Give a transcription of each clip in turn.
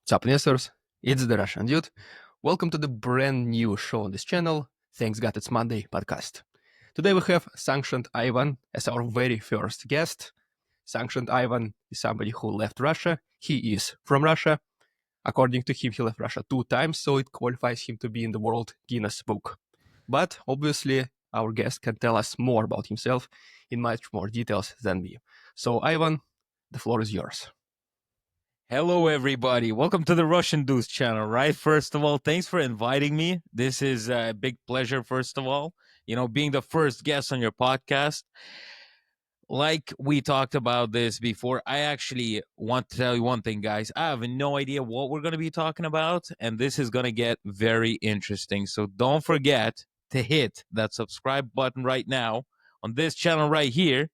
What's up, listeners? It's the Russian Dude. Welcome to the brand new show on this channel, Thanks God It's Monday podcast. Today we have Sanctioned Ivan as our very first guest. Sanctioned Ivan is somebody who left Russia. He is from Russia. According to him, he left Russia 2 times, so it qualifies him to be in the World Guinness Book. But obviously, our guest can tell us more about himself in much more details than me. So, Ivan, the floor is yours. Hello, everybody. Welcome to the Russian Dudes channel, right? First of all, thanks for inviting me. This is a big pleasure, first of all, being the first guest on your podcast. Like we talked about this before, I actually want to tell you one thing, guys. I have no idea what we're going to be talking about, and this is going to get very interesting. So don't forget to hit that subscribe button right now on this channel right here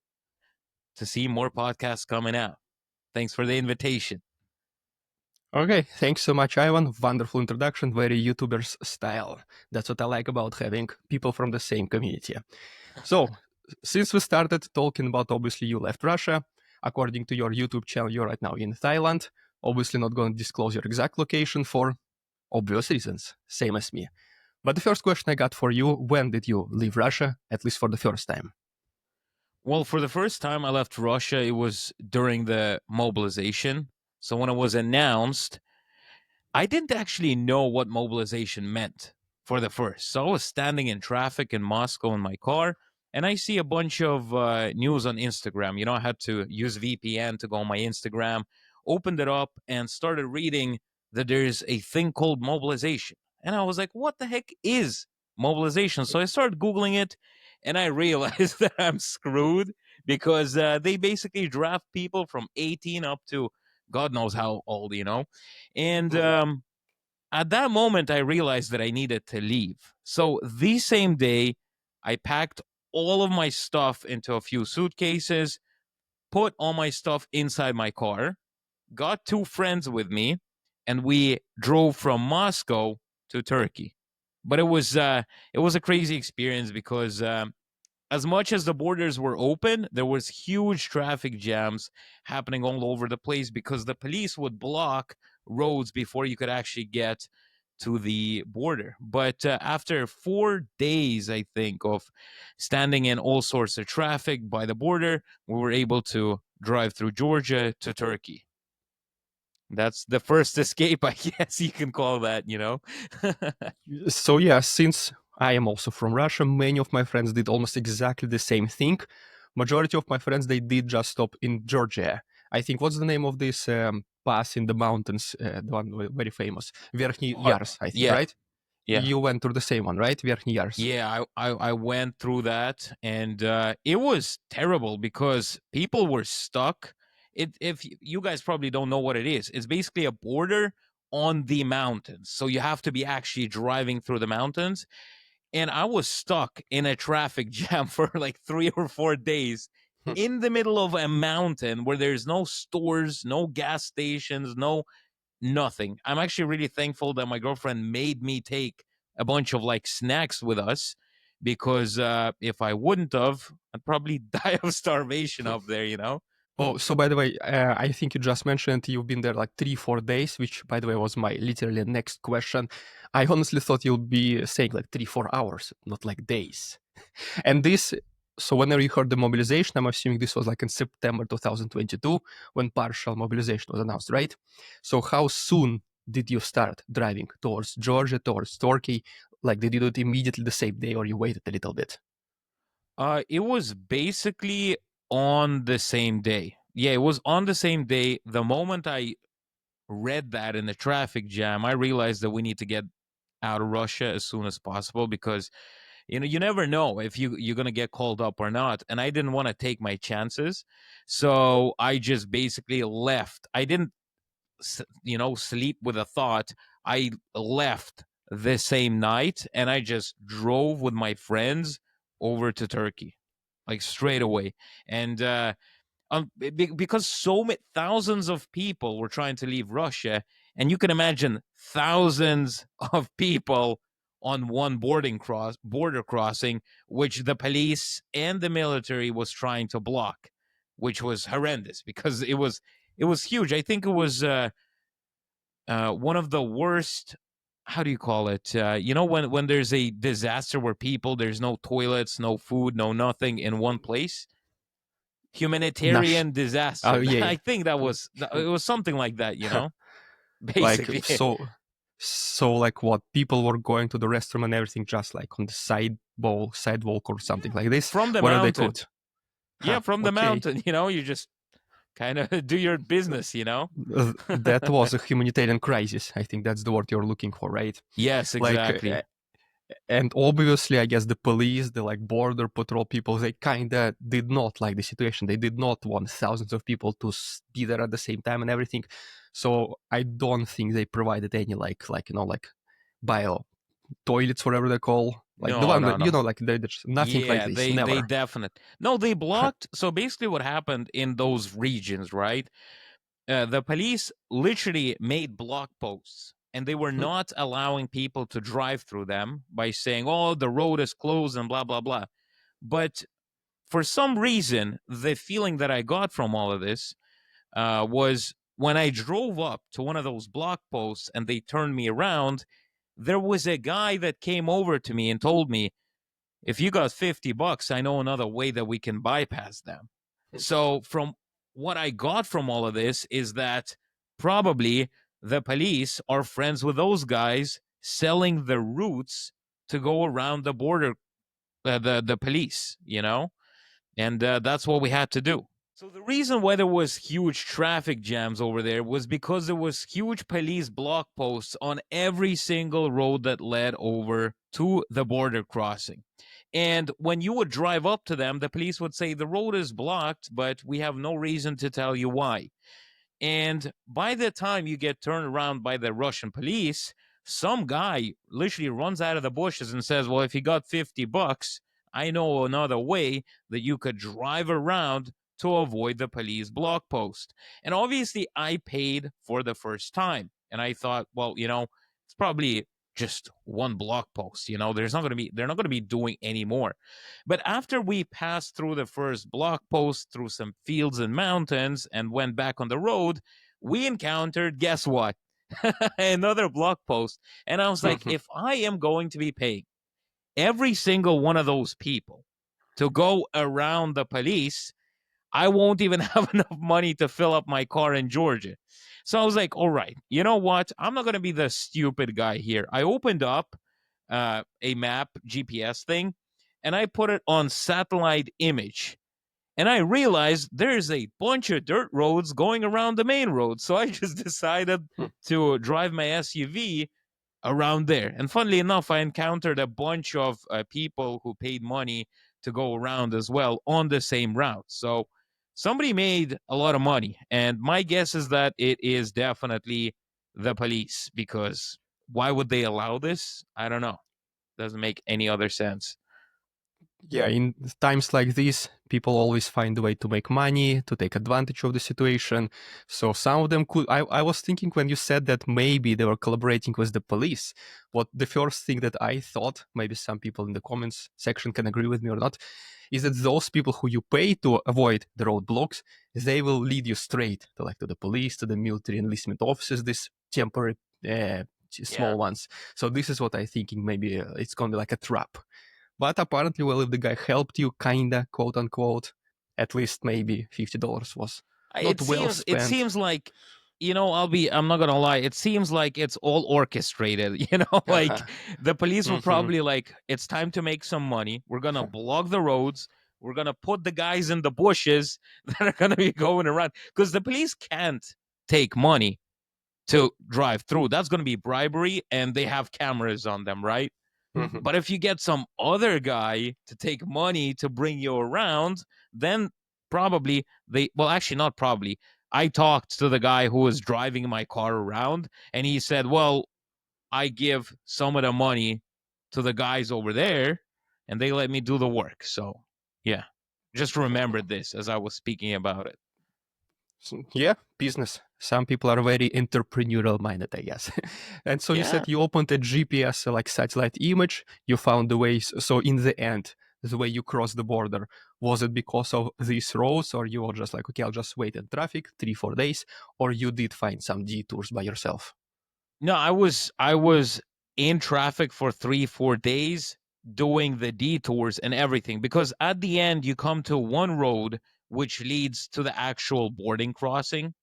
to see more podcasts coming out. Thanks for the invitation. Okay, thanks so much, Ivan. Wonderful introduction, very YouTubers style. That's what I like about having people from the same community. So, since we started talking about obviously you left Russia, according to your YouTube channel, you're right now in Thailand. Obviously, not going to disclose your exact location for obvious reasons, same as me. But the first question I got for you: when did you leave Russia, at least for the first time? Well, for the first time I left Russia, it was during the mobilization. So when it was announced, I didn't actually know what mobilization meant for the first. So I was standing in traffic in Moscow in my car, and I see a bunch of news on Instagram. I had to use VPN to go on my Instagram, opened it up, and started reading that there's a thing called mobilization. And I was like, what the heck is mobilization? So I started Googling it, and I realized that I'm screwed because they basically draft people from 18 up to God knows how old. And at that moment, I realized that I needed to leave. So the same day, I packed all of my stuff into a few suitcases, put all my stuff inside my car, got two friends with me, and we drove from Moscow to Turkey. But it was a crazy experience because as much as the borders were open, there was huge traffic jams happening all over the place because the police would block roads before you could actually get to the border. But after 4 days, I think, of standing in all sorts of traffic by the border, we were able to drive through Georgia to Turkey. That's the first escape, I guess you can call that. So yeah, since I am also from Russia, many of my friends did almost exactly the same thing. Majority of my friends, they did just stop in Georgia. I think, what's the name of this pass in the mountains? The one very famous, Верхний Yars, I think, Yeah, right? yeah. You went through the same one, right? Верхний Yars. Yeah, I went through that, and it was terrible because people were stuck. If you guys probably don't know what it is, it's basically a border on the mountains. So you have to be actually driving through the mountains. And I was stuck in a traffic jam for like 3 or 4 days in the middle of a mountain where there's no stores, no gas stations, no nothing. I'm actually really thankful that my girlfriend made me take a bunch of like snacks with us because if I wouldn't have, I'd probably die of starvation up there. Oh, so by the way, I think you just mentioned you've been there like 3-4 days, which by the way was my literally next question. I honestly thought you'll be saying like 3-4 hours, not like days. And this, so whenever you heard the mobilization, I'm assuming this was like in September 2022 when partial mobilization was announced, right? So how soon did you start driving towards Georgia, towards Turkey? Like, did you do it immediately the same day or you waited a little bit? It was basically on the same day. Yeah, it was on the same day. The moment I read that in the traffic jam, I realized that we need to get out of Russia as soon as possible because you never know if you're gonna get called up or not, and I didn't want to take my chances, so I just basically left. I didn't sleep with a thought. I left the same night, and I just drove with my friends over to Turkey, like straight away. And because so many thousands of people were trying to leave Russia, and you can imagine thousands of people on one border crossing, which the police and the military was trying to block, which was horrendous because it was huge. I think it was one of the worst. How do you call it? When there's a disaster where there's no toilets, no food, no nothing in one place. Nash. Humanitarian Oh disaster. yeah, I think it was something like that. like Basically so like what people were going to the restroom and everything just like on the sidewalk or something like this from the where they mountain. could. Yeah, Huh, from the okay. mountain. You just kind of do your business. That was a humanitarian crisis. I think that's the word you're looking for, right? Yes, Like exactly. and obviously I guess the police, the like border patrol people, they kind of did not like the situation. They did not want thousands of people to be there at the same time and everything. So I don't think they provided any like bio toilets, whatever they call, like the No, one no, that no. like there's nothing like Yeah, this, they never. definitely no. They blocked. So basically, what happened in those regions, right? The police literally made block posts, and they were not allowing people to drive through them by saying, "Oh, the road is closed," and blah blah blah. But for some reason, the feeling that I got from all of this was when I drove up to one of those block posts and they turned me around. There was a guy that came over to me and told me, if you got $50, I know another way that we can bypass them. So, from what I got from all of this is that probably the police are friends with those guys selling the routes to go around the border, the police, and that's what we had to do. So the reason why there was huge traffic jams over there was because there was huge police block posts on every single road that led over to the border crossing. And when you would drive up to them, the police would say the road is blocked, but we have no reason to tell you why. And by the time you get turned around by the Russian police, some guy literally runs out of the bushes and says, "Well, if you got $50, I know another way that you could drive around to avoid the police block post." And obviously, I paid for the first time. And I thought, well, it's probably just one block post. They're not going to be doing any more. But after we passed through the first block post, through some fields and mountains, and went back on the road, we encountered, guess what? Another block post. And I was like, if I am going to be paying every single one of those people to go around the police, I won't even have enough money to fill up my car in Georgia. So I was like, all right, you know what? I'm not going to be the stupid guy here. I opened up a map GPS thing and I put it on satellite image. And I realized there's a bunch of dirt roads going around the main road. So I just decided to drive my SUV around there. And funnily enough, I encountered a bunch of people who paid money to go around as well on the same route. So somebody made a lot of money. And my guess is that it is definitely the police, because why would they allow this? I don't know. Doesn't make any other sense. Yeah, in times like this, people always find a way to make money, to take advantage of the situation. So some of them could. I was thinking when you said that maybe they were collaborating with the police. What the first thing that I thought, maybe some people in the comments section can agree with me or not, is that those people who you pay to avoid the roadblocks, they will lead you straight to the police, to the military enlistment offices, this temporary Yeah. small ones. So this is what I'm thinking. Maybe it's gonna be like a trap. But apparently, well, if the guy helped you, kinda, quote unquote, at least maybe $50 was not It well seems it spent. seems like I'm not gonna lie, it seems like it's all orchestrated. Like the police were Mhm, probably like, it's time to make some money. We're gonna block the roads. We're gonna put the guys in the bushes that are gonna be going around, because the police can't take money to drive through. That's gonna be bribery, and they have cameras on them, right? mhm. But if you get some other guy to take money to bring you around, then probably well, actually, not probably. I talked to the guy who was driving my car around, and he said, well, I give some of the money to the guys over there, and they let me do the work. So, yeah, just remembered this as I was speaking about it. So, yeah, business. Some people are very entrepreneurial minded, I guess. And so you Yeah. said you opened a GPS, like satellite image, you found the ways. So in the end, the way you crossed the border, was it because of these roads, or you were just like, okay, I'll just wait in traffic 3, 4 days, or you did find some detours by yourself? No, I was in traffic for 3 4 days doing the detours and everything, because at the end you come to one road which leads to the actual boarding crossing,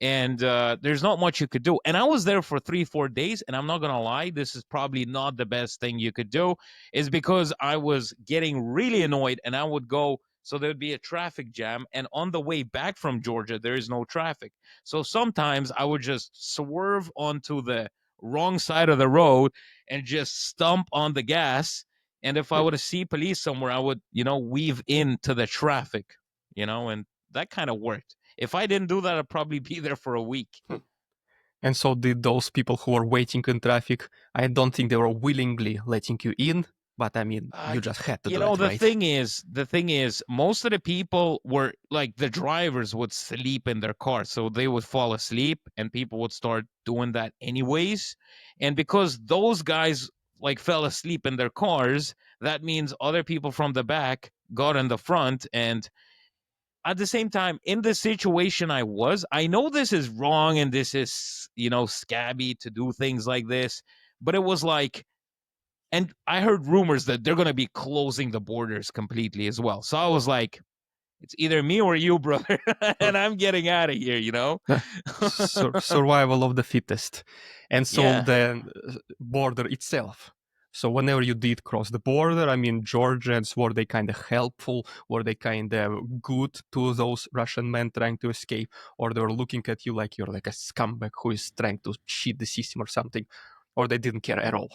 and there's not much you could do. And I was there for 3 4 days, and I'm not gonna lie, this is probably not the best thing you could do, is because I was getting really annoyed, and I would go. So there'd be a traffic jam, and on the way back from Georgia, there is no traffic. So sometimes I would just swerve onto the wrong side of the road and just stomp on the gas. And if I would see police somewhere, I would, weave into the traffic, and that kind of worked. If I didn't do that, I'd probably be there for a week. And so did those people who were waiting in traffic. I don't think they were willingly letting you in, but I mean, you just had to do it, The right? thing is, most of the people were like, the drivers would sleep in their car, so they would fall asleep, and people would start doing that anyways. And because those guys like fell asleep in their cars, that means other people from the back got in the front. And at the same time, in the situation I know this is wrong, and this is, scabby to do things like this, but it was like, and I heard rumors that they're going to be closing the borders completely as well. So I was like, it's either me or you, brother, and I'm getting out of here. Uh, Survival of the fittest. And so Yeah. the border itself. So whenever you did cross the border, I mean, Georgians, were they kind of helpful? Were they kind of good to those Russian men trying to escape? Or they were looking at you like you're like a scumbag who is trying to cheat the system or something? Or they didn't care at all?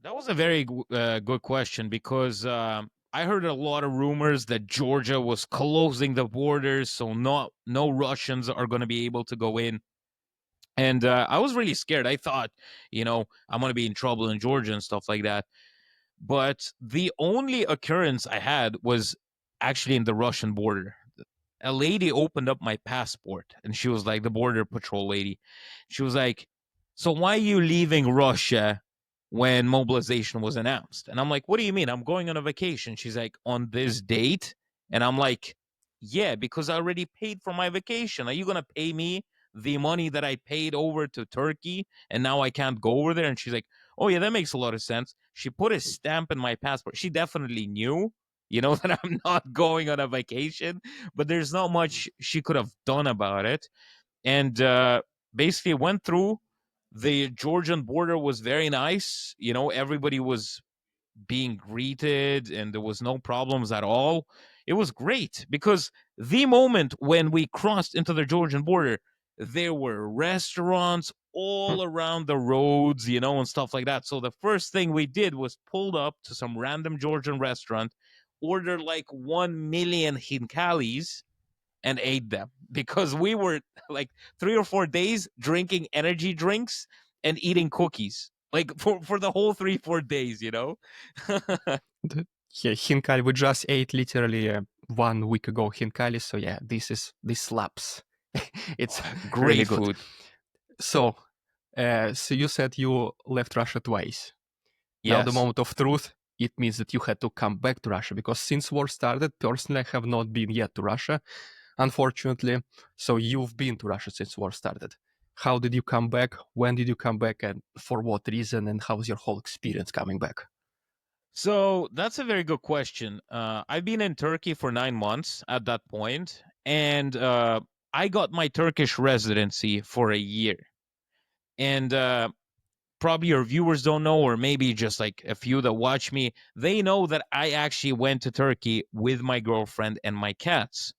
That was a very good question, because I heard a lot of rumors that Georgia was closing the borders, so no Russians are going to be able to go in. And I was really scared. I thought, I'm going to be in trouble in Georgia and stuff like that. But the only occurrence I had was actually in the Russian border. A lady opened up my passport, and she was like, the border patrol lady. She was like, "So why are you leaving Russia when mobilization was announced?" And I'm like, "What do you mean? I'm going on a vacation." She's like, "On this date?" And I'm like, "Yeah, because I already paid for my vacation. Are you going to pay me the money that I paid over to Turkey, and now I can't go over there?" And she's like, "Oh, yeah, that makes a lot of sense." She put a stamp in my passport. She definitely knew, that I'm not going on a vacation, but there's not much she could have done about it. And basically went through. The Georgian border was very nice. Everybody was being greeted, and there was no problems at all. It was great, because the moment when we crossed into the Georgian border, there were restaurants all around the roads, and stuff like that. So the first thing we did was pulled up to some random Georgian restaurant, ordered like 1 million hinkalis, and ate them, because we were like 3 or 4 days drinking energy drinks and eating cookies, like for the whole 3 4 days. Yeah, Hinkali, we just ate literally 1 week ago Hinkali, so yeah, this slaps. It's really Great good. food. So, so you said you left Russia twice. Now the Yes. moment of truth, it means that you had to come back to Russia, because since war started, personally, I have not been yet to Russia, unfortunately. So you've been to Russia since war started. How did you come back? When did you come back? And for what reason? And how's your whole experience coming back? So that's a very good question. I've been in Turkey for 9 months at that point, and I got my Turkish residency for a year. And probably your viewers don't know, or maybe just like a few that watch me, they know that I actually went to Turkey with my girlfriend and my cats.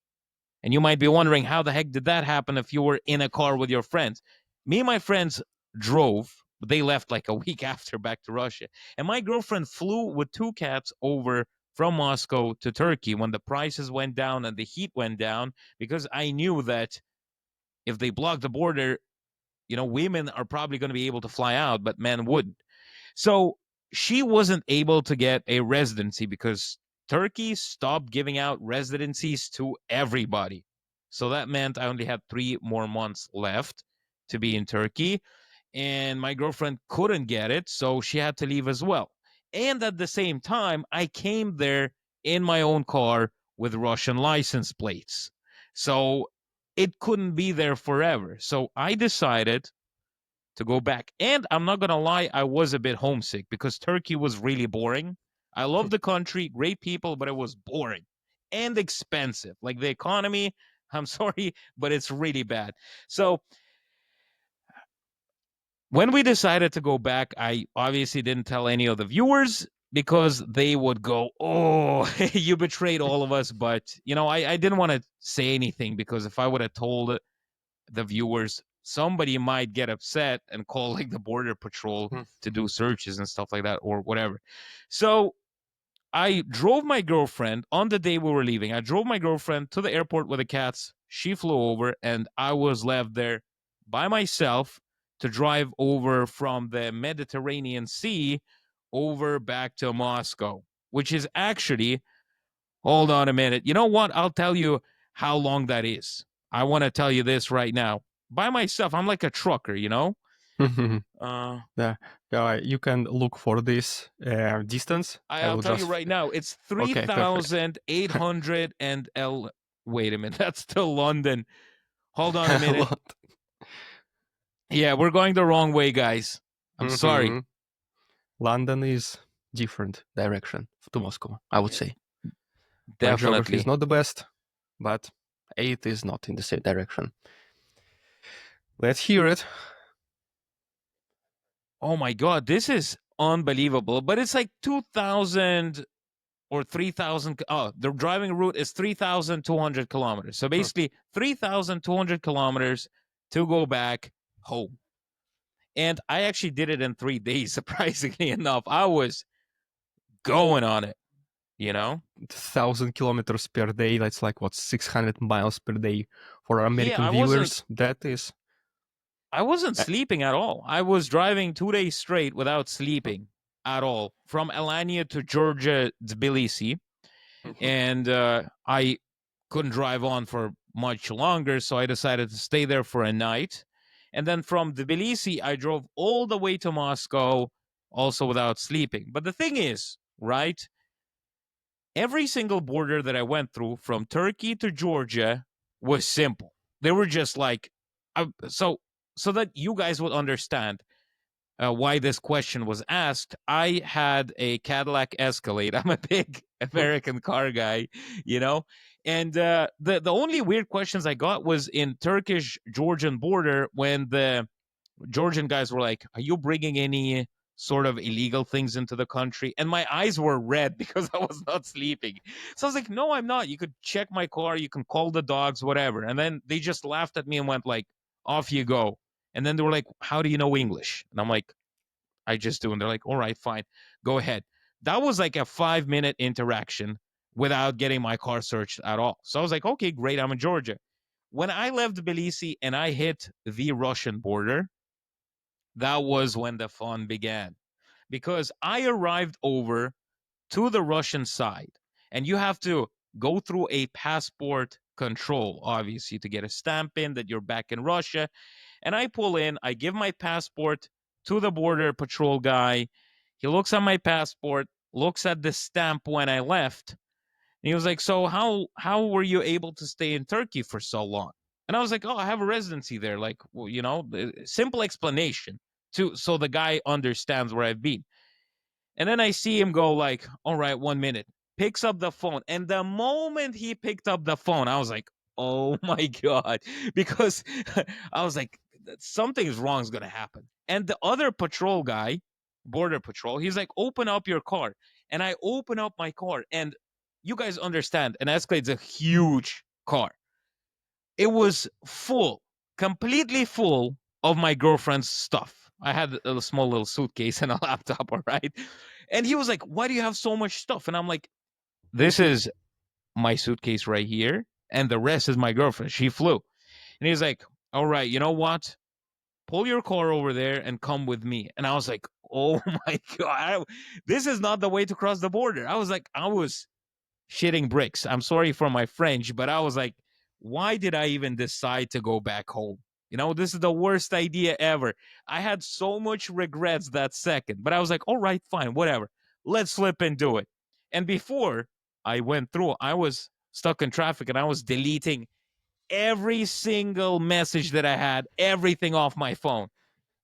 And you might be wondering, how the heck did that happen if you were in a car with your friends? Me and my friends drove. They left like a week after, back to Russia. And my girlfriend flew with 2 cats over from Moscow to Turkey when the prices went down and the heat went down, because I knew that if they blocked the border, women are probably going to be able to fly out, but men wouldn't. So she wasn't able to get a residency, because Turkey stopped giving out residencies to everybody. So that meant I only had 3 more months left to be in Turkey. And my girlfriend couldn't get it, so she had to leave as well. And at the same time, I came there in my own car with Russian license plates. So it couldn't be there forever. So I decided to go back. And I'm not gonna lie, I was a bit homesick because Turkey was really boring. I love the country, great people, but it was boring and expensive. Like the economy, I'm sorry, but it's really bad. So when we decided to go back, I obviously didn't tell any of the viewers because they would go, "Oh, you betrayed all of us." But I didn't want to say anything because if I would have told the viewers, somebody might get upset and call like the border patrol to do searches and stuff like that or whatever. So I drove my girlfriend on the day we were leaving. I drove my girlfriend to the airport with the cats. She flew over, and I was left there by myself to drive over from the Mediterranean Sea over back to Moscow, which is actually, hold on a minute. You know what? I'll tell you how long that is. I want to tell you this right now. By myself, I'm like a trucker, you know? Uh, Yeah, you can look for this distance. I I'll will tell you just. right now, it's Okay, perfect. 3,800 and wait a minute, that's to London. Hold on a A minute. lot. Yeah, we're going the wrong way, guys. I'm sorry. Mhm. London is different direction to Moscow, I would say. My geography is Definitely. not the best, but it is not in the same direction. Let's hear it. Oh my God, this is unbelievable. But it's like 2,000 or 3,000. Oh, the driving route is 3,200 kilometers. So Hmm. basically, 3,200 kilometers to go back home. And I actually did it in 3 days, surprisingly enough. I was going on it, you know? 1,000 kilometers per day. That's like what 600 miles per day for our Yeah, American viewers. That is. I wasn't uh, sleeping at all. I was driving 2 days straight without sleeping at all from Alanya to Georgia, Tbilisi, and I couldn't drive on for much longer, so I decided to stay there for a night. And then from Tbilisi, I drove all the way to Moscow, also without sleeping. But the thing is, right? Every single border that I went through from Turkey to Georgia was simple. They were just like, so that you guys would understand why this question was asked. I had a Cadillac Escalade. I'm a big American car guy, you know, and the only weird questions I got was in Turkish Georgian border when the Georgian guys were like, "Are you bringing any sort of illegal things into the country?" And my eyes were red because I was not sleeping. So I was like, "No, I'm not. You could check my car. You can call the dogs, whatever." And then they just laughed at me and went like, "Off you go." And then they were like, "How do you know English?" And I'm like, "I just do." And they're like, "All right, fine, go ahead." That was like a 5 minute interaction without getting my car searched at all. So I was like, "Okay, great. I'm in Georgia." When I left Tbilisi and I hit the Russian border, that was when the fun began because I arrived over to the Russian side and you have to go through a passport control, obviously, to get a stamp in that you're back in Russia. And I pull in, I give my passport to the border patrol guy. He looks at my passport, looks at the stamp when I left, and he was like, "So how were you able to stay in Turkey for so long?" And I was like, "Oh, I have a residency there." Like, well, simple explanation to so the guy understands where I've been. And then I see him go like, "All right, 1 minute." Picks up the phone, and the moment he picked up the phone, I was like, "Oh my god!" Because I was like, "Something is wrong is gonna happen." And the other patrol guy, border patrol, he's like, "Open up your car," and I open up my car, and you guys understand, an Escalade's a huge car. It was full, completely full of my girlfriend's stuff. I had a small little suitcase and a laptop, all right? And he was like, "Why do you have so much stuff?" And I'm like, "This is my suitcase right here, and the rest is my girlfriend. She flew." And he's like, "All right, you know what? Pull your car over there and come with me." And I was like, "Oh my God, this is not the way to cross the border." I was like, I was shitting bricks. I'm sorry for my French, but I was like, why did I even decide to go back home? This is the worst idea ever. I had so much regrets that second, but I was like, all right, fine, whatever. Let's slip and do it. And before I went through, I was stuck in traffic and I was deleting every single message that I had, everything off my phone.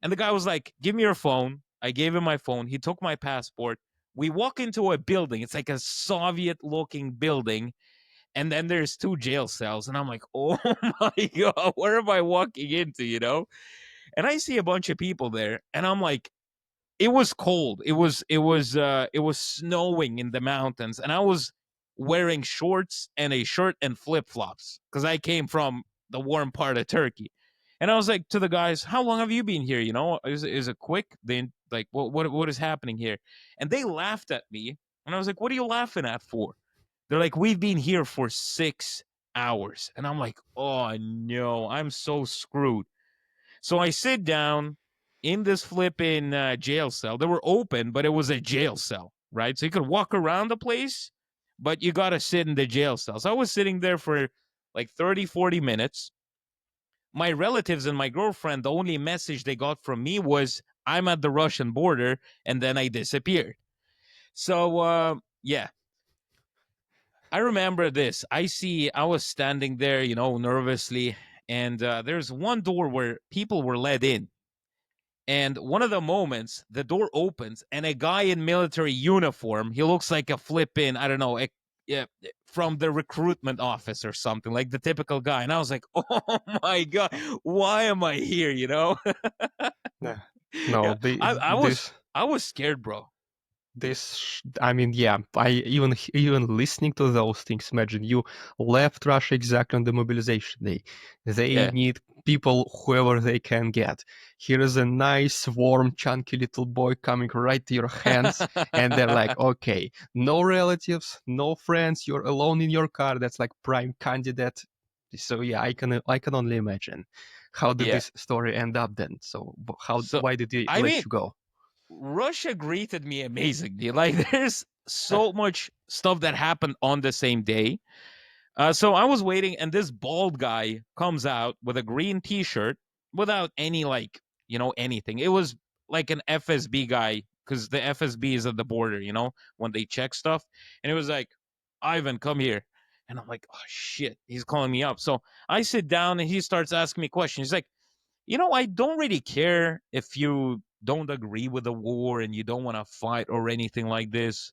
And the guy was like, "Give me your phone." I gave him my phone. He took my passport. We walk into a building. It's like a Soviet looking building. And then there's two jail cells. And I'm like, oh my God, where am I walking into, you know? And I see a bunch of people there. And I'm like, it was cold. It was snowing in the mountains. And I was wearing shorts and a shirt and flip-flops because I came from the warm part of Turkey. And I was like to the guys, "How long have you been here? You know, is it quick?" Then like, what is happening here? And they laughed at me, and I was like, "What are you laughing at for?" They're like, "We've been here for 6 hours," and I'm like, "Oh no, I'm so screwed." So I sit down in this flipping jail cell. They were open, but it was a jail cell, right? So you could walk around the place, but you got to sit in the jail cell. So I was sitting there for like 30, 40 minutes. My relatives and my girlfriend, the only message they got from me was, "I'm at the Russian border," and then I disappeared. So, yeah, I remember this. I was standing there, nervously, and there's one door where people were let in. And one of the moments, the door opens, and a guy in military uniform, he looks like a flippin', I don't know, yeah, from the recruitment office or something, like the typical guy. And I was like, oh my God, why am I here? Yeah. No, Yeah, the I was this I was scared, bro. I mean, yeah, I even listening to those things, imagine you left Russia exactly on the mobilization day. They Yeah. need people whoever they can get. Here is a nice, warm, chunky little boy coming right to your hands, and they're like, okay, no relatives, no friends, you're alone in your car. That's like prime candidate. So yeah, I can only imagine. How did Yeah. this story end up then? So So, why did they I let mean, you go? Russia greeted me amazingly. Like, there's so much stuff that happened on the same day. So I was waiting, and this bald guy comes out with a green T-shirt without any, like, anything. It was like an FSB guy, because the FSB is at the border, when they check stuff. And it was like, "Ivan, come here." And I'm like, "Oh shit, he's calling me up." So I sit down, and he starts asking me questions. He's like, "I don't really care if you don't agree with the war and you don't want to fight or anything like this,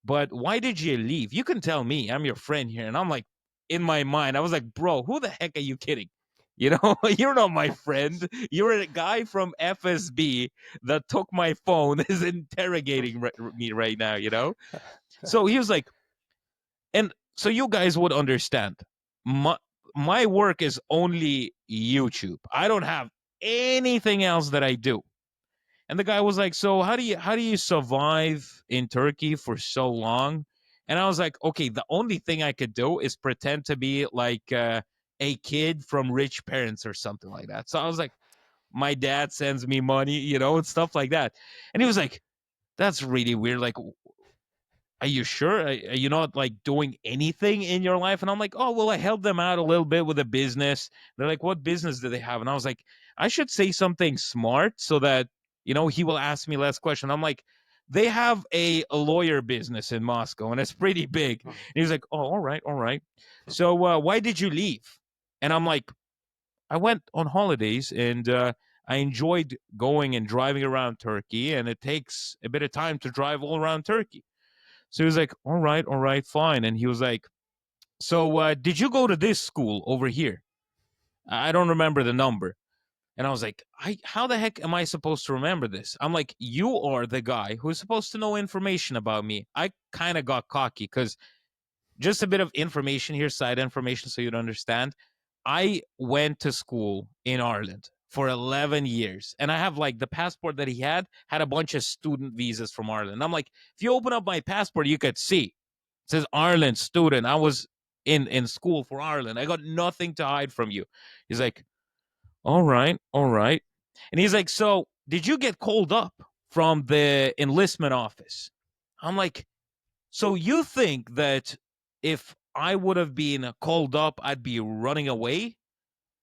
but why did you leave? You can tell me. I'm your friend here." And I'm like, in my mind, I was like, "Bro, who the heck are you kidding? You're not my friend. You're a guy from FSB that took my phone, is interrogating me right now, So he was like, and so you guys would understand. My work is only YouTube. I don't have anything else that I do. And the guy was like, "So how do you survive in Turkey for so long?" And I was like, "Okay, the only thing I could do is pretend to be like a kid from rich parents or something like that." So I was like, "My dad sends me money, and stuff like that." And he was like, "That's really weird. Like, are you sure? Are you not like doing anything in your life?" And I'm like, "Oh, well, I helped them out a little bit with a business." They're like, "What business do they have?" And I was like, "I should say something smart so that, he will ask me less questions." I'm like, "They have a lawyer business in Moscow and it's pretty big." And he's like, "Oh, all right, all right. So why did you leave?" And I'm like, "I went on holidays and I enjoyed going and driving around Turkey, and it takes a bit of time to drive all around Turkey." So he was like, all right, fine. And he was like, "So did you go to this school over here?" I don't remember the number. And I was like, how the heck am I supposed to remember this? I'm like, "You are the guy who's supposed to know information about me." I kind of got cocky because, just a bit of information here, side information, so you'd understand. I went to school in Ireland for 11 years, and I have, like, the passport that he had a bunch of student visas from Ireland. I'm like, if you open up my passport, you could see it says Ireland student. I was in school for Ireland. I got nothing to hide from you. He's like, all right, all right. And he's like, "So did you get called up from the enlistment office?" I'm like, "So you think that if I would have been called up, I'd be running away?"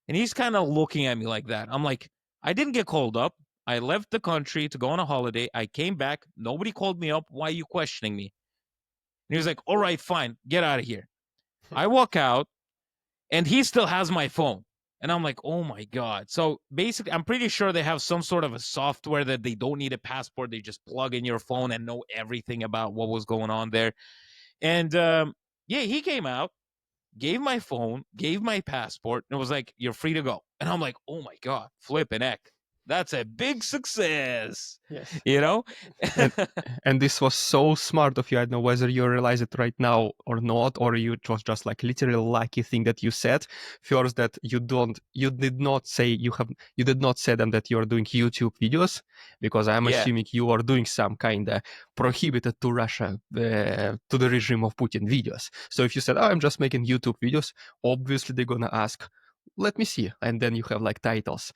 And he's kind of looking at me like that. I'm like, "I didn't get called up. I left the country to go on a holiday. I came back. Nobody called me up. Why are you questioning me?" And he was like, "All right, fine. Get out of here." I walk out, and he still has my phone. And I'm like, oh my God. So basically, I'm pretty sure they have some sort of a software that they don't need a passport. They just plug in your phone and know everything about what was going on there. And yeah, he came out, gave my phone, gave my passport, and was like, you're free to go. And I'm like, oh my God, flipping heck. That's a big success, Yes. you know? and and this was so smart of you. I don't know whether you realize it right now or not, or it was just like literally lucky thing that you said first, that you did not say you did not say them that you are doing YouTube videos, because I'm Yeah. assuming you are doing some kind of prohibited to Russia, to the regime of Putin videos. So if you said, oh, I'm just making YouTube videos, obviously they're gonna ask, let me see, and then you have like titles,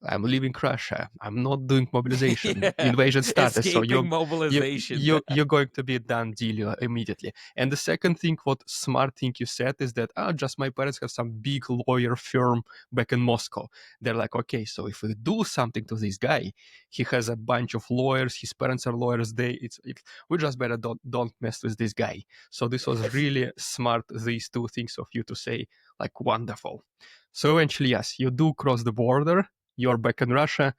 I'm leaving Russia. I'm not doing mobilization. Yeah. Invasion started. So Escaping you mobilization. you're going to be a done deal immediately. And the second thing, what smart thing you said is that just my parents have some big lawyer firm back in Moscow. They're like, okay, so if we do something to this guy, he has a bunch of lawyers. His parents are lawyers. We just better don't mess with this guy. So this was really smart. These two things of you to say, like, wonderful. So eventually, yes, you do cross the border, you're back in Russia,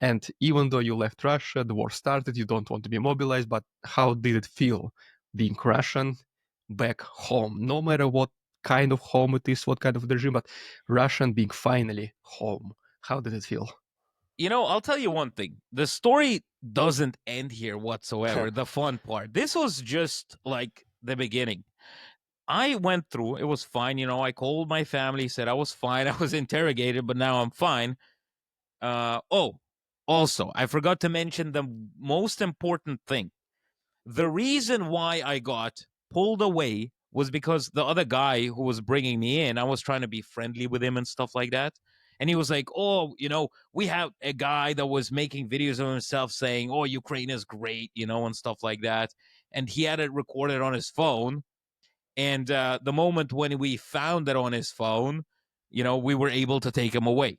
and even though you left Russia, the war started, you don't want to be mobilized, but how did it feel being Russian back home? No matter what kind of home it is, what kind of regime, but Russian being finally home. How did it feel? I'll tell you one thing. The story doesn't end here whatsoever. The fun part. This was just like the beginning. I went through, it was fine. I called my family, said I was fine. I was interrogated, but now I'm fine. Oh, also, I forgot to mention the most important thing. The reason why I got pulled away was because the other guy who was bringing me in, I was trying to be friendly with him and stuff like that. And he was like, oh, we have a guy that was making videos of himself saying, oh, Ukraine is great, and stuff like that. And he had it recorded on his phone. And the moment when we found it on his phone, we were able to take him away.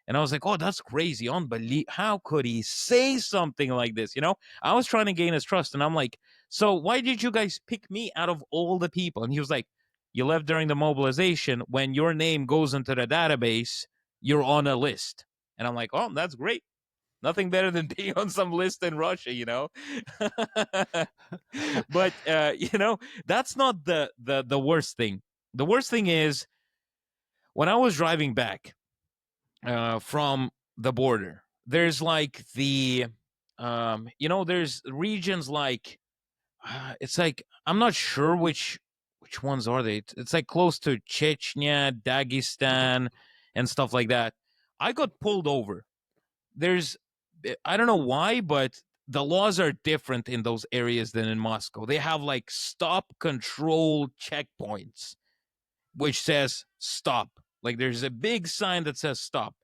And I was like, oh, that's crazy. Unbelievable. How could he say something like this? I was trying to gain his trust. And I'm like, so why did you guys pick me out of all the people? And he was like, you left during the mobilization. When your name goes into the database, you're on a list. And I'm like, oh, that's great. Nothing better than being on some list in Russia. But, that's not the worst thing. The worst thing is when I was driving back, from the border. There's like there's regions like it's like I'm not sure which ones are they. It's like close to Chechnya, Dagestan, and stuff like that. I got pulled over. There's I don't know why, but the laws are different in those areas than in Moscow. They have like stop control checkpoints, which says stop. Like there's a big sign that says stop.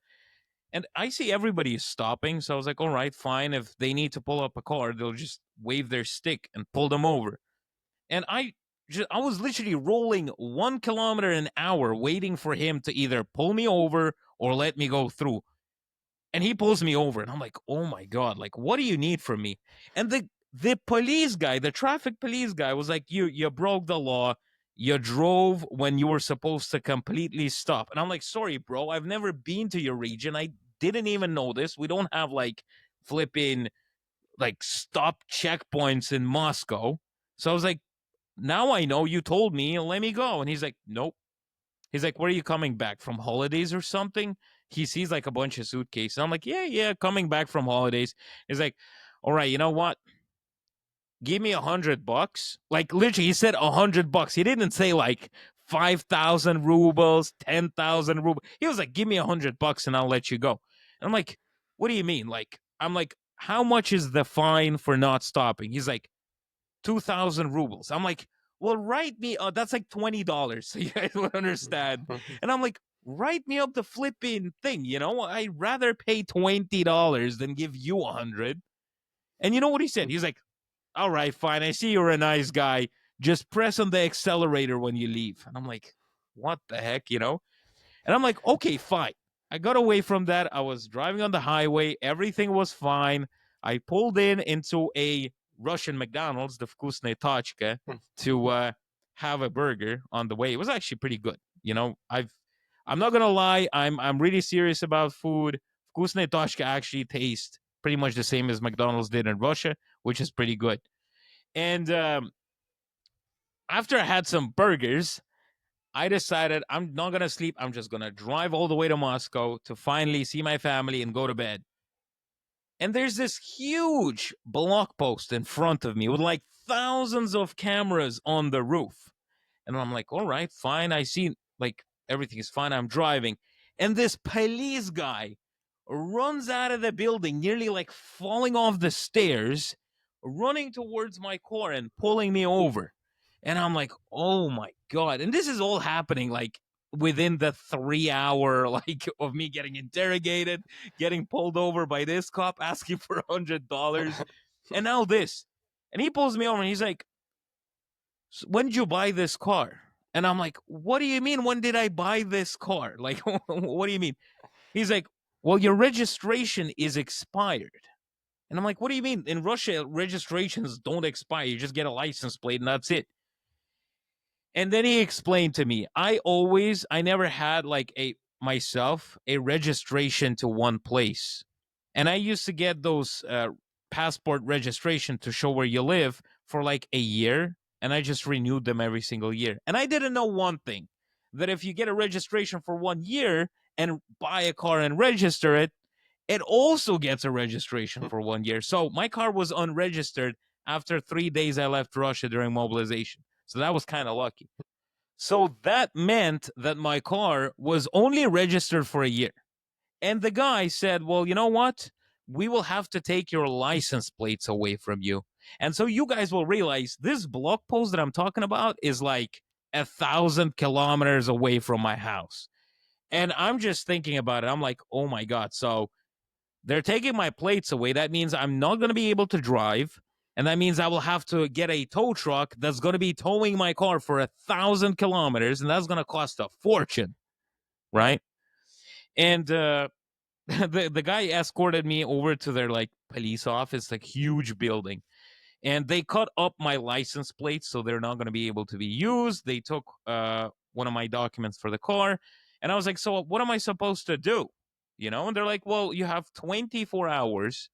And I see everybody is stopping. So I was like, all right, fine. If they need to pull up a car, they'll just wave their stick and pull them over. And I was literally rolling 1 kilometer an hour waiting for him to either pull me over or let me go through. And he pulls me over. And I'm like, oh my God, like, what do you need from me? And the police guy, the traffic police guy was like, you broke the law. You drove when you were supposed to completely stop. And I'm like, sorry, bro, I've never been to your region. I didn't even know this. We don't have like flipping like stop checkpoints in Moscow. So I was like, now I know, you told me, let me go. And he's like, nope. He's like, where are you coming back from, holidays or something? He sees like a bunch of suitcases. I'm like, yeah, coming back from holidays. He's like, all right, you know what? Give me $100. Like literally, he said $100. He didn't say like 5,000 rubles, 10,000 rubles. He was like, give me $100 and I'll let you go. And I'm like, what do you mean? Like, I'm like, how much is the fine for not stopping? He's like, 2,000 rubles. I'm like, well, write me. That's like $20. So you guys would understand. And I'm like, write me up the flipping thing. I'd rather pay $20 than give you 100. And you know what he said? He's like, all right, fine. I see you're a nice guy. Just press on the accelerator when you leave. And I'm like, what the heck? And I'm like, okay, fine. I got away from that. I was driving on the highway. Everything was fine. I pulled in into a Russian McDonald's, the Vkusnaya Tachka, to have a burger on the way. It was actually pretty good. I'm not gonna lie, I'm really serious about food. Вкусная точка actually tastes pretty much the same as McDonald's did in Russia, which is pretty good. And after I had some burgers, I decided I'm not gonna sleep. I'm just gonna drive all the way to Moscow to finally see my family and go to bed. And there's this huge block post in front of me with like thousands of cameras on the roof. And I'm like, all right, fine. I see like everything is fine. I'm driving. And this police guy runs out of the building, nearly like falling off the stairs, running towards my car and pulling me over. And I'm like, oh my God. And this is all happening like within the 3 hour like of me getting interrogated, getting pulled over by this cop asking for $100. And now this. And he pulls me over and he's like, when did you buy this car? And I'm like, what do you mean? When did I buy this car? Like, what do you mean? He's like, well, your registration is expired. And I'm like, what do you mean? In Russia, registrations don't expire. You just get a license plate and that's it. And then he explained to me, I never had like a registration to one place. And I used to get those passport registration to show where you live for like a year. And I just renewed them every single year. And I didn't know one thing, that if you get a registration for 1 year and buy a car and register it, it also gets a registration for 1 year. So my car was unregistered after 3 days I left Russia during mobilization. So that was kind of lucky. So that meant that my car was only registered for a year. And the guy said, well, you know what? We will have to take your license plates away from you. And so you guys will realize this blog post that I'm talking about is like 1,000 kilometers away from my house. And I'm just thinking about it. I'm like, oh my God. So they're taking my plates away. That means I'm not going to be able to drive. And that means I will have to get a tow truck that's going to be towing my car for 1,000 kilometers. And that's going to cost a fortune. Right. And the guy escorted me over to their like police office, like huge building. And they cut up my license plates so they're not going to be able to be used. They took one of my documents for the car. And I was like, so what am I supposed to do? You know, and they're like, well, you have 24 hours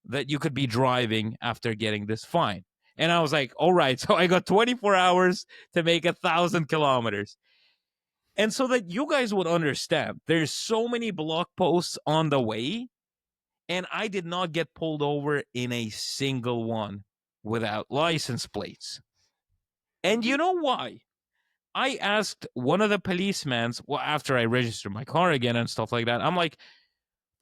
that you could be driving after getting this fine. And I was like, all right, so I got 24 hours to make 1,000 kilometers. And so that you guys would understand, there's so many blog posts on the way, and I did not get pulled over in a single one without license plates. And you know why? I asked one of the policemen, well, after I registered my car again and stuff like that, I'm like,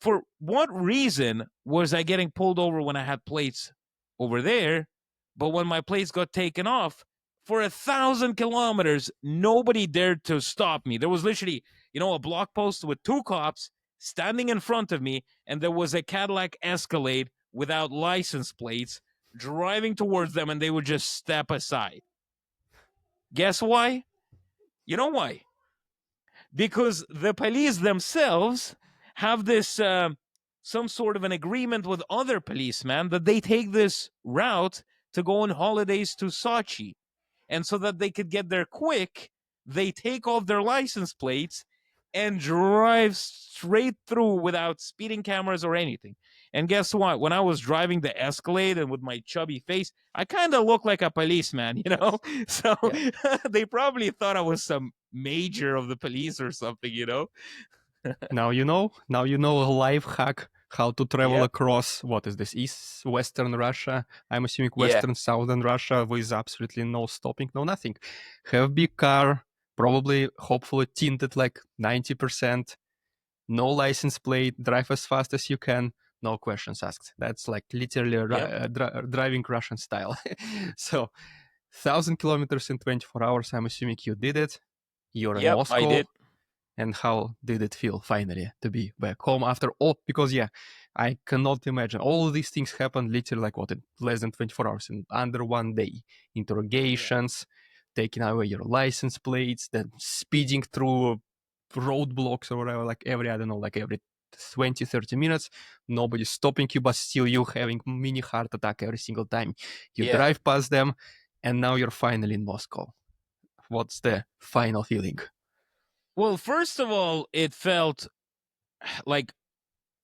for what reason was I getting pulled over when I had plates over there, but when my plates got taken off, for 1,000 kilometers, nobody dared to stop me. There was literally, a block post with two cops standing in front of me, and there was a Cadillac Escalade without license plates driving towards them, and they would just step aside. Guess why? You know why? Because the police themselves have this some sort of an agreement with other policemen that they take this route to go on holidays to Sochi. And so that they could get there quick, they take off their license plates and drive straight through without speeding cameras or anything. And guess what? When I was driving the Escalade and with my chubby face, I kind of looked like a policeman, So they probably thought I was some major of the police or something, Now you know. Now you know a life hack how to travel Yep. across, what is this, East, Western Russia? I'm assuming Yeah. Western, Southern Russia with absolutely no stopping, no nothing. Have big car, probably, hopefully tinted like 90%, no license plate, drive as fast as you can, no questions asked. That's like literally driving Russian style. So 1,000 kilometers in 24 hours, I'm assuming you did it. You're in Moscow. I did. And how did it feel finally to be back home after all? Because I cannot imagine all these things happen literally like in less than 24 hours, in under 1 day. Interrogations, taking away your license plates, then speeding through roadblocks or whatever, like every 20, 30 minutes, nobody's stopping you, but still you having mini heart attack every single time you drive past them, and now you're finally in Moscow. What's the final feeling? Well, first of all, it felt like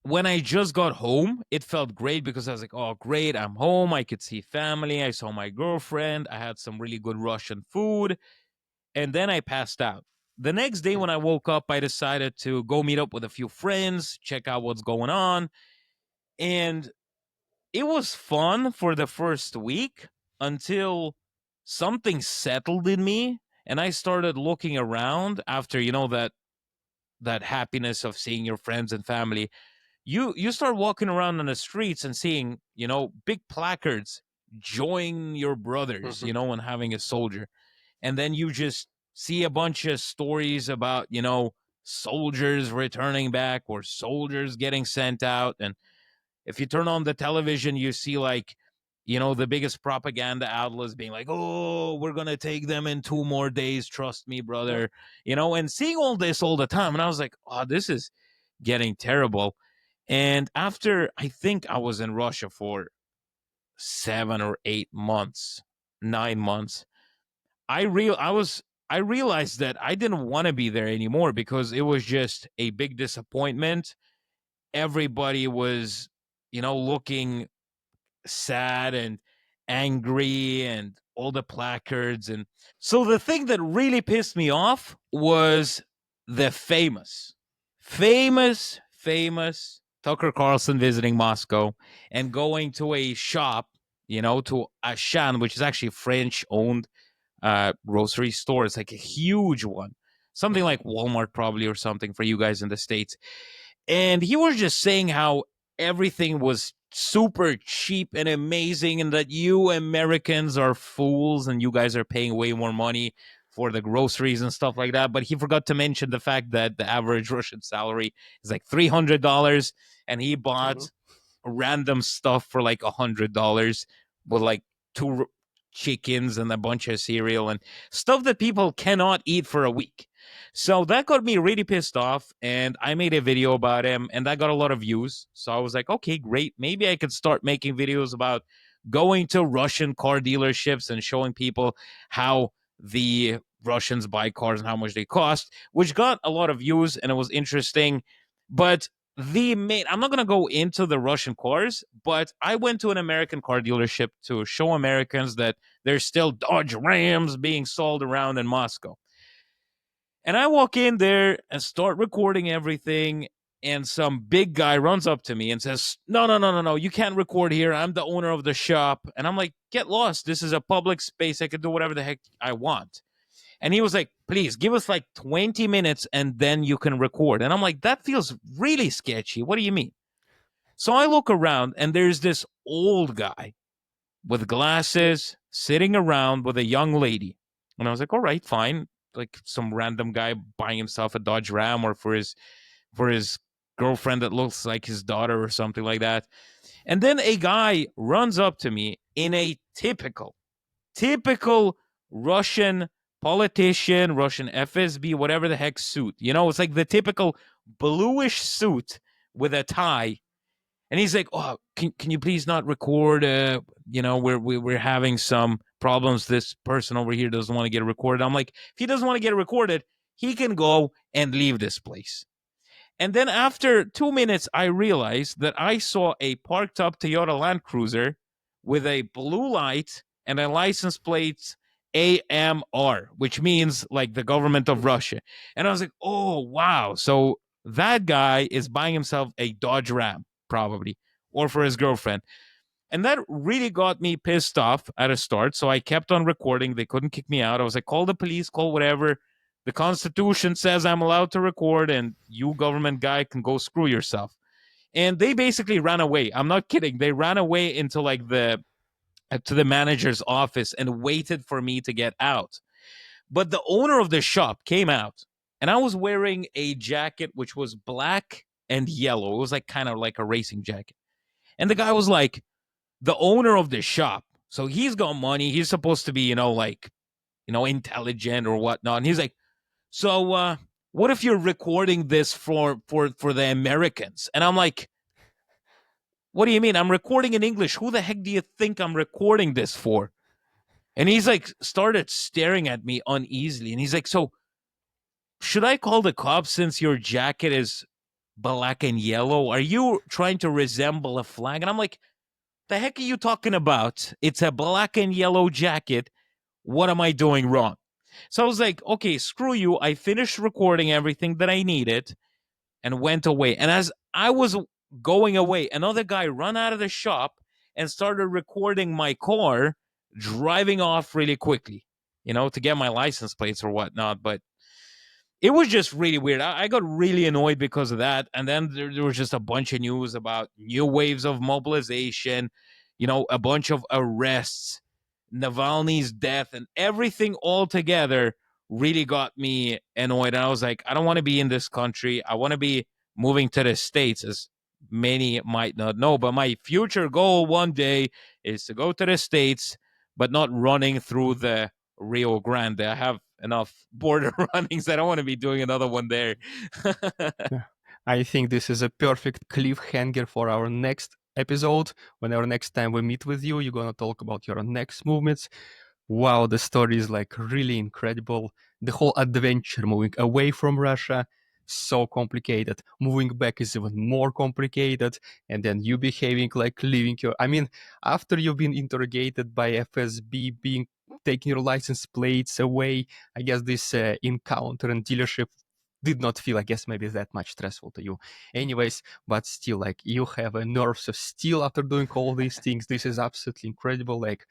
when I just got home, it felt great because I was like, oh, great, I'm home. I could see family. I saw my girlfriend. I had some really good Russian food. And then I passed out. The next day, when I woke up, I decided to go meet up with a few friends, check out what's going on. And it was fun for the first week until something settled in me. And I started looking around after, that happiness of seeing your friends and family. You start walking around on the streets and seeing, big placards, join your brothers, Mhm. and having a soldier. And then you just see a bunch of stories about, soldiers returning back or soldiers getting sent out. And if you turn on the television, you see like, the biggest propaganda outlets being like, oh, we're going to take them in 2 more days. Trust me, Yep. brother. And seeing all this all the time. And I was like, oh, this is getting terrible. And after I think I was in Russia for 7 or 8 months, 9 months, I realized that I didn't want to be there anymore because it was just a big disappointment. Everybody was, looking sad and angry and all the placards. And so the thing that really pissed me off was the famous Tucker Carlson visiting Moscow and going to a shop, to Ashan, which is actually French owned grocery store. It's like a huge one, something Mhm. like Walmart probably or something for you guys in the States. And he was just saying how everything was super cheap and amazing, and that you Americans are fools and you guys are paying way more money for the groceries and stuff like that. But he forgot to mention the fact that the average Russian salary is like $300, and he Mhm. bought random stuff for like $100 with like two chickens and a bunch of cereal and stuff that people cannot eat for a week. So that got me really pissed off, and I made a video about him, and that got a lot of views. So I was like, okay, great. Maybe I could start making videos about going to Russian car dealerships and showing people how the Russians buy cars and how much they cost, which got a lot of views, and it was interesting. But I'm not going to go into the Russian cars, but I went to an American car dealership to show Americans that there's still Dodge Rams being sold around in Moscow. And I walk in there and start recording everything. And some big guy runs up to me and says, no, no, no, no, no, you can't record here. I'm the owner of the shop. And I'm like, get lost. This is a public space. I can do whatever the heck I want. And he was like, please give us like 20 minutes and then you can record. And I'm like, that feels really sketchy. What do you mean? So I look around and there's this old guy with glasses sitting around with a young lady. And I was like, all right, fine. Like some random guy buying himself a Dodge Ram, or for his girlfriend that looks like his daughter or something like that. And then a guy runs up to me in a typical Russian politician, Russian FSB, whatever the heck suit. It's like the typical bluish suit with a tie. And he's like, "Oh, can you please not record? We're having some problems. This person over here doesn't want to get recorded." I'm like, if he doesn't want to get recorded, he can go and leave this place. And then after 2 minutes, I realized that I saw a parked up Toyota Land Cruiser with a blue light and a license plate AMR, which means like the government of Mhm. Russia. And I was like, oh, wow. So that guy is buying himself a Dodge Ram, probably, or for his girlfriend. And that really got me pissed off at a start. So I kept on recording. They couldn't kick me out. I was like, call the police, call whatever. The Constitution says I'm allowed to record, and you, government guy, can go screw yourself. And they basically ran away. I'm not kidding. They ran away into like the to the manager's office and waited for me to get out. But the owner of the shop came out, and I was wearing a jacket which was black and yellow. It was like kind of like a racing jacket. And the guy was like, the owner of the shop. So he's got money. He's supposed to be, like, intelligent or whatnot. And he's like, so what if you're recording this for the Americans? And I'm like, what do you mean? I'm recording in English. Who the heck do you think I'm recording this for? And he's like, started staring at me uneasily. And he's like, so should I call the cops since your jacket is black and yellow? Are you trying to resemble a flag? And I'm like, the heck are you talking about? It's a black and yellow jacket. What am I doing wrong? So I was like, okay, screw you. I finished recording everything that I needed and went away. And as I was going away, another guy ran out of the shop and started recording my car driving off really quickly, to get my license plates or whatnot. But it was just really weird. I got really annoyed because of that. And then there was just a bunch of news about new waves of mobilization, a bunch of arrests, Navalny's death, and everything all together really got me annoyed. And I was like, I don't want to be in this country. I want to be moving to the States, as many might not know. But my future goal one day is to go to the States, but not running through the Rio Grande. I have enough border runnings. I don't want to be doing another one there. Yeah. I think this is a perfect cliffhanger for our next episode. Whenever next time we meet with you, you're gonna talk about your next movements. Wow, the story is like really incredible. The whole adventure moving away from Russia, so complicated. Moving back is even more complicated. And then you behaving like leaving your. I mean, after you've been interrogated by FSB, being taking your license plates away, I guess this encounter and dealership did not feel, I guess, maybe that much stressful to you. Anyways, but still, like, you have a nerves of steel after doing all these things. This is absolutely incredible. Like,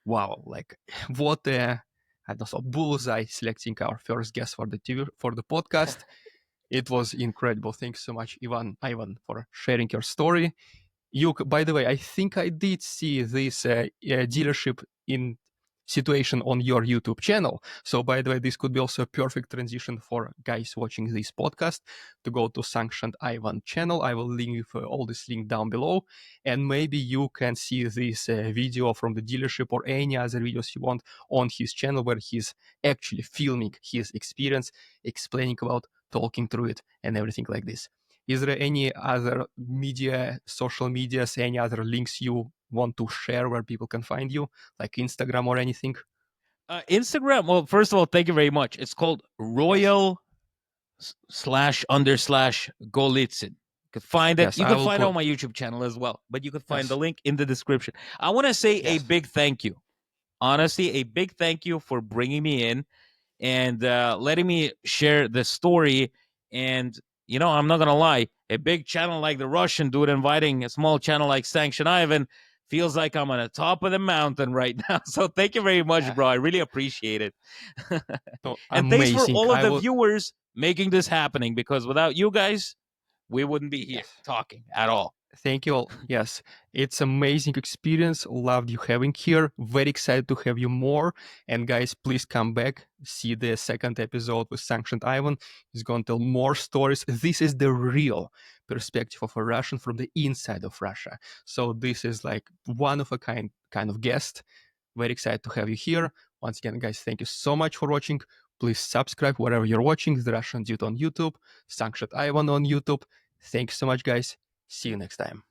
wow, like, what a, I don't know, bullseye selecting our first guest for the TV, for the podcast. It was incredible. Thanks so much, Ivan, for sharing your story. You, by the way, I think I did see this dealership in situation on your YouTube channel. So, by the way, this could be also a perfect transition for guys watching this podcast to go to Sanctioned Ivan channel. I will leave all this link down below, and maybe you can see this video from the dealership or any other videos you want on his channel where he's actually filming his experience, explaining about, talking through it, and everything like this. Is there any other media, social medias, any other links you want to share where people can find you, like Instagram or anything? Instagram. Well, first of all, thank you very much. It's called Yes. Royal slash under slash Golitsyn. You could find it. Yes, You I could will find it put. on my YouTube channel as well. But you could find the Yes. link in the description. I want to say a Yes. big thank you. Honestly, a big thank you for bringing me in and letting me share the story. And, I'm not going to lie, a big channel like the Russian dude inviting a small channel like Sanctioned Ivan feels like I'm on the top of the mountain right now. So thank you very much, Yeah. bro. I really appreciate it. No, And thanks for amazing. all of I the will. viewers making this happening, because without you guys, we wouldn't be here Yes. talking at all. Thank you all. Yes, it's amazing experience. Loved you having here. Very excited to have you more. And guys, please come back. See the second episode with Sanctioned Ivan. He's going to tell more stories. This is the real perspective of a Russian from the inside of Russia. So this is like one of a kind of guest. Very excited to have you here. Once again, guys, thank you so much for watching. Please subscribe wherever you're watching. The Russian Dude on YouTube, Sanctioned Ivan on YouTube. Thanks so much, guys. See you next time.